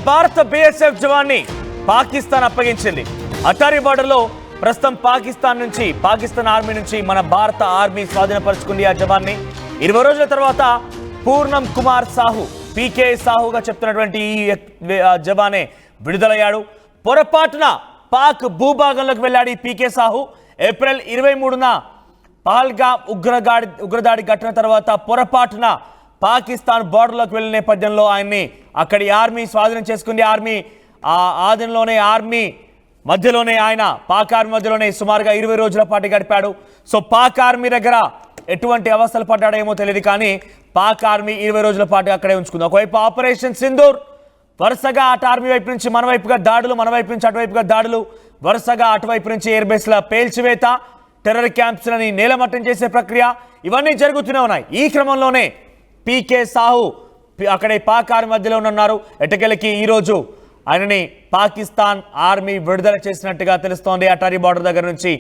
భారత బీఎస్ఎఫ్ జవాన్ని పాకిస్తాన్ అప్పగించింది. అటారీ బార్డర్ లో ప్రస్తుతం పాకిస్తాన్ ఆర్మీ నుంచి మన భారత ఆర్మీ స్వాధీనపరుచుకుంది ఆ జవాన్ని. 20 రోజుల తర్వాత పూర్ణం కుమార్ సాహు, పీకే సాహుగా చెప్తున్నటువంటి ఈ జవానే విడుదలయ్యాడు. పొరపాటున పాక్ భూభాగంలోకి వెళ్ళాడు ఈ పీకే సాహు. ఏప్రిల్ 23న పహల్గామ్ ఉగ్రదాడి ఘటన తర్వాత పొరపాటున పాకిస్తాన్ బార్డర్లోకి వెళ్ళిన నేపథ్యంలో ఆయన్ని అక్కడి ఆర్మీ స్వాధీనం చేసుకుంది. ఆర్మీ మధ్యలోనే ఆయన పాక్ ఆర్మీ మధ్యలోనే సుమారుగా 20 రోజుల పాటు గడిపాడు. సో పాక్ ఆర్మీ దగ్గర ఎటువంటి అవస్థలు పడ్డాడో ఏమో తెలియదు, కానీ పాక్ ఆర్మీ 20 రోజుల పాటు అక్కడే ఉంచుకుంది. ఒకవైపు ఆపరేషన్ సింధూర్, వరుసగా అటు ఆర్మీ వైపు నుంచి మన వైపుగా దాడులు, మన వైపు నుంచి అటువైపుగా దాడులు, వరుసగా అటువైపు నుంచి ఎయిర్ బేస్ల పేల్చివేత, టెర్రర్ క్యాంప్స్లని నేలమట్టం చేసే ప్రక్రియ, ఇవన్నీ జరుగుతూనే ఉన్నాయి. ఈ క్రమంలోనే పీకే సాహు అక్కడే పాక్ ఆర్మీ మధ్యలో ఉన్నారు. ఎట్టకెళ్ళకి ఈరోజు ఆయనని పాకిస్తాన్ ఆర్మీ విడుదల చేసినట్టుగా తెలుస్తోంది. అటారీ బార్డర్ దగ్గర నుంచి